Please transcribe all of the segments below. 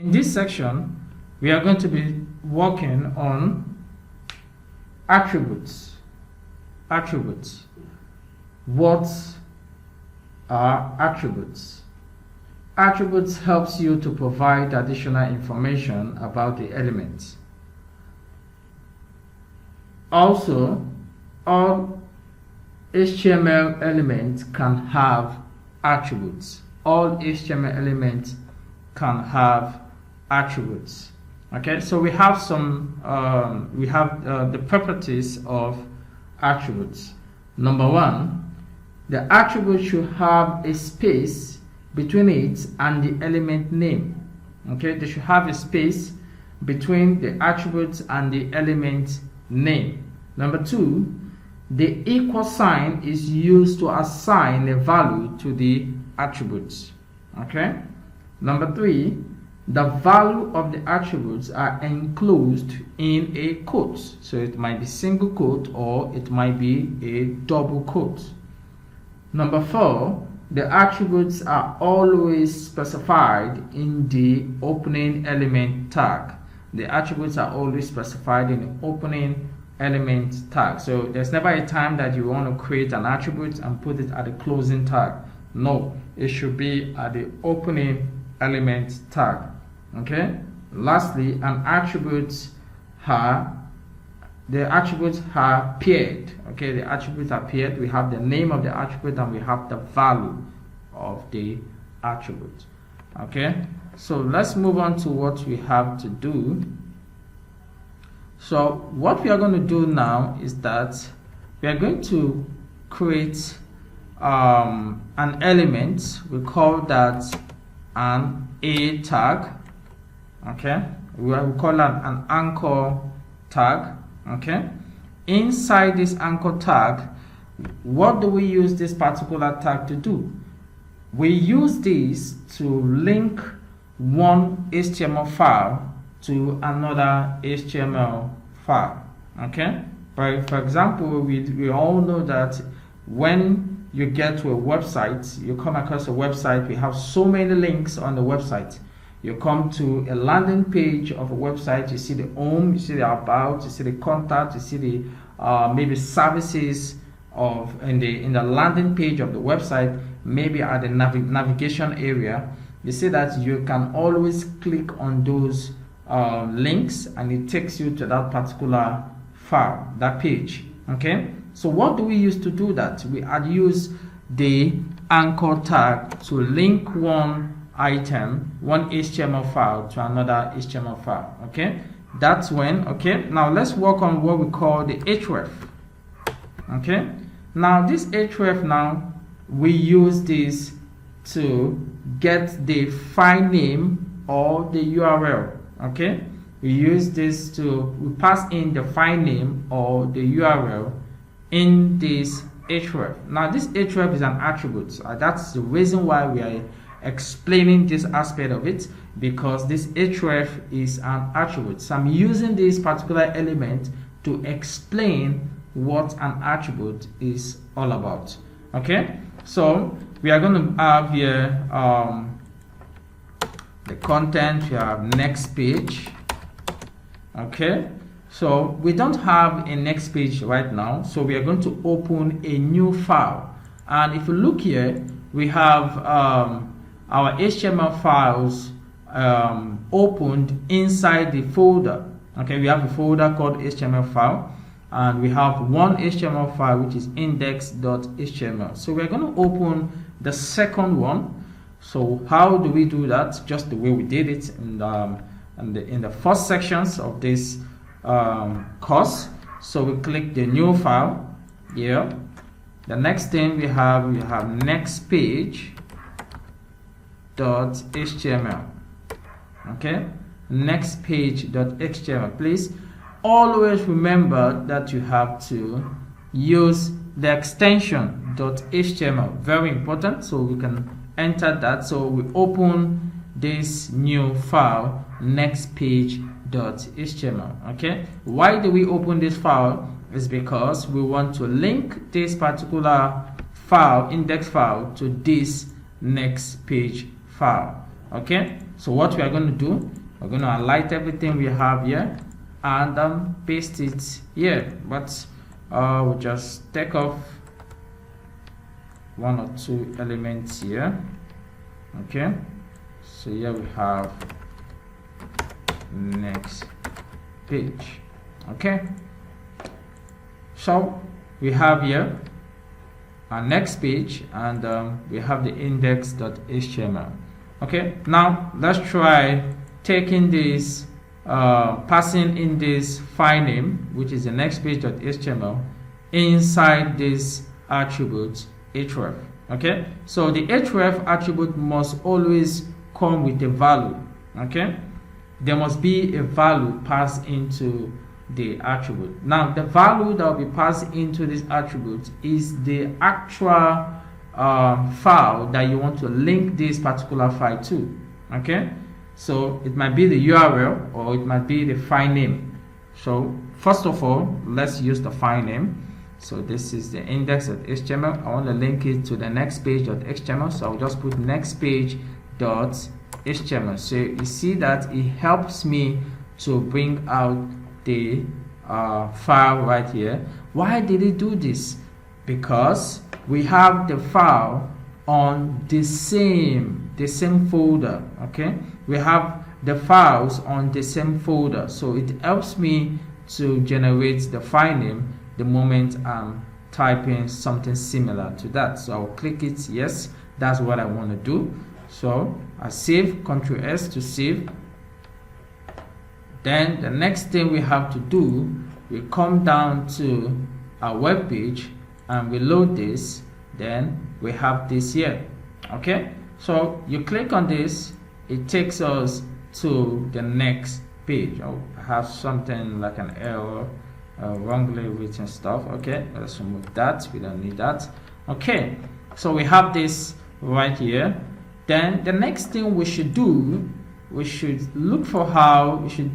In this section, we are going to be working on attributes. Attributes. What are attributes? Attributes helps you to provide additional information about the elements. Also, all HTML elements can have attributes. All HTML elements can have attributes. Okay, so we have some the properties of attributes. Number one, the attribute should have a space between it and the element name. Okay, they should have a space between the attributes and the element name. Number two, the equal sign is used to assign a value to the attributes. Okay. Number three, the value of the attributes are enclosed in a quote. So it might be single quote or it might be a double quote. Number four, the attributes are always specified in the opening element tag. The attributes are always specified in the opening element tag. So there's never a time that you want to create an attribute and put it at the closing tag. No, it should be at the opening element tag. Okay. Lastly, the attributes are paired. Okay, the attributes are paired. We have the name of the attribute and we have the value of the attribute. Okay, so let's move on to what we have to do. So what we are going to do now is that we are going to create an element. We call that an A tag. Okay, we call that an anchor tag. Okay, inside this anchor tag, what do we use this particular tag to do? We use this to link one HTML file to another HTML file. Okay, for example, we all know that when you get to a website, you come across a website, we have so many links on the website. You come to a landing page of a website, you see the home, you see the about, you see the contact, you see the maybe services of in the landing page of the website, maybe at the navigation area. You see that you can always click on those links and it takes you to that particular file, that page. Okay, so what do we use to do that? We use the anchor tag to link one item, one HTML file to another HTML file. Okay, that's when. Okay, now let's work on what we call the href. Okay, now this href, now we use this to get the file name or the URL. Okay, we use this we pass in the file name or the URL in this href. Now this href is an attribute. That's the reason why we are explaining this aspect of it, because this href is an attribute. So I'm using this particular element to explain what an attribute is all about. Okay, so we are going to have here the content. We have next page. Okay, so we don't have a next page right now, so we are going to open a new file. And if you look here, we have our HTML files opened inside the folder. Okay, we have a folder called HTML file, and we have one HTML file which is index.html. So we're going to open the second one. So how do we do that? Just the way we did it in the first sections of this course. So we click the new file here. The next thing we have next page .html. Okay, next page.html. Please always remember that you have to use the extension .html. Very important, so we can enter that. So we open this new file, next page.html. Okay, why do we open this file? Is because we want to link this particular file, index file, to this next page file. Okay, So what we are going to do, we're going to highlight everything we have here and paste it here, but we'll just take off one or two elements here. Okay, so here we have next page. Okay, so we have here our next page, and we have the index.html. okay, now let's try taking this passing in this file name, which is the next page.html, inside this attribute href. Okay, so the href attribute must always come with a value. Okay, there must be a value passed into the attribute. Now the value that will be passed into this attribute is the actual file that you want to link this particular file to. Okay, so it might be the URL or it might be the file name. So first of all, let's use the file name. So this is the index.html. I want to link it to the next page.html, so I'll just put next page.html. so you see that it helps me to bring out the file right here. Why did it do this? Because we have the file on the same folder. Okay, we have the files on the same folder, so it helps me to generate the file name the moment I'm typing something similar to that. So I'll click it. Yes, that's what I want to do. So I save, Ctrl S to save. Then the next thing we have to do, we come down to our web page and we load this. Then we have this here. Okay, so you click on this, it takes us to the next page. I have something like an error, wrongly written stuff. Okay, let's remove that, we don't need that. Okay, so we have this right here. Then the next thing we should do, we should look for how we should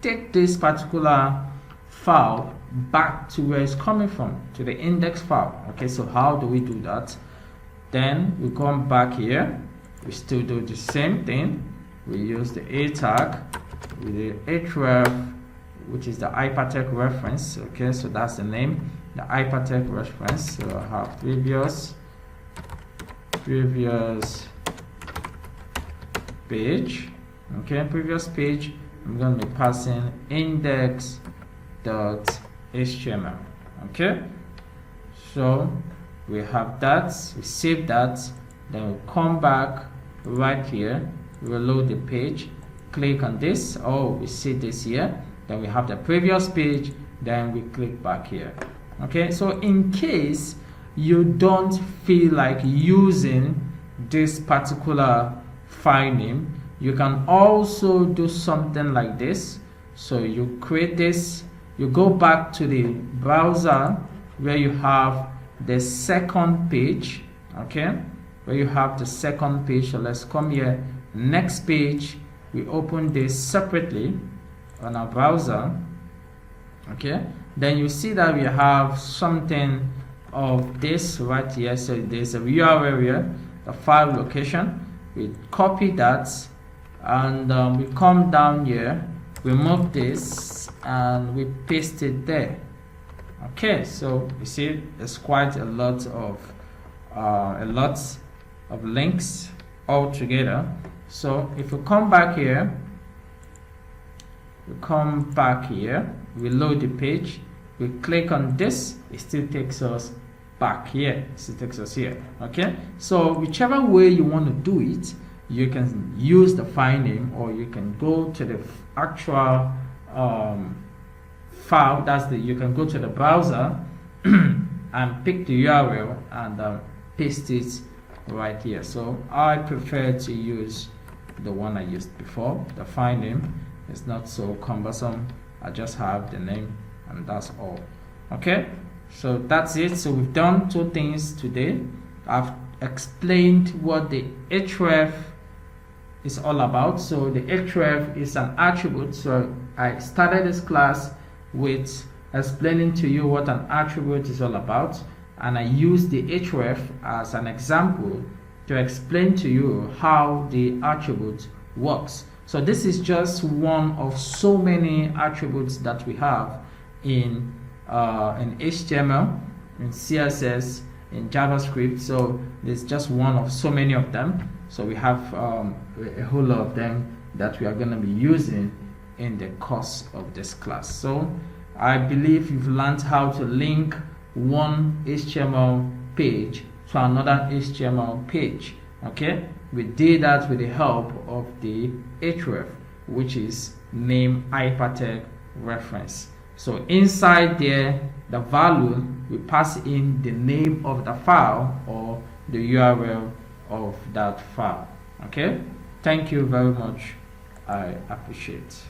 take this particular file back to where it's coming from, to the index file. Okay, so how do we do that? Then we come back here, we still do the same thing. We use the a tag with the href, which is the hypertext reference. Okay, so that's the name, the hypertext reference. So I have previous page. Okay, previous page, I'm going to be passing index.html. okay, so we have that, we save that, then we come back right here, reload the page, click on this. Oh, we see this here. Then we have the previous page, then we click back here. Okay, so in case you don't feel like using this particular file name, you can also do something like this. So you create this, you go back to the browser where you have the second page. Okay, where you have the second page. So let's come here, next page. We open this separately on our browser. Okay, then you see that we have something of this right here. So there's a URL here, the file location. We copy that and we come down here, remove this and we paste it there. Okay, so you see there's quite a lot of links all together. So if we come back here, we load the page, we click on this, it still takes us back here, it still takes us here. Okay, so whichever way you want to do it, you can use the file name, or you can go to the actual file. You can go to the browser and pick the URL and paste it right here. So I prefer to use the one I used before. The file name is not so cumbersome. I just have the name and that's all. Okay, so that's it. So we've done two things today. I've explained what the href is all about. So the href is an attribute. So I started this class with explaining to you what an attribute is all about, and I used the href as an example to explain to you how the attribute works. So this is just one of so many attributes that we have in HTML, in CSS, in JavaScript. So there's just one of so many of them. So we have a whole lot of them that we are going to be using in the course of this class. So I believe you've learned how to link one HTML page to another HTML page. Okay, we did that with the help of the href, which is name hypertext reference. So inside there, the value, we pass in the name of the file or the URL of that file. Okay, thank you very much. I appreciate it.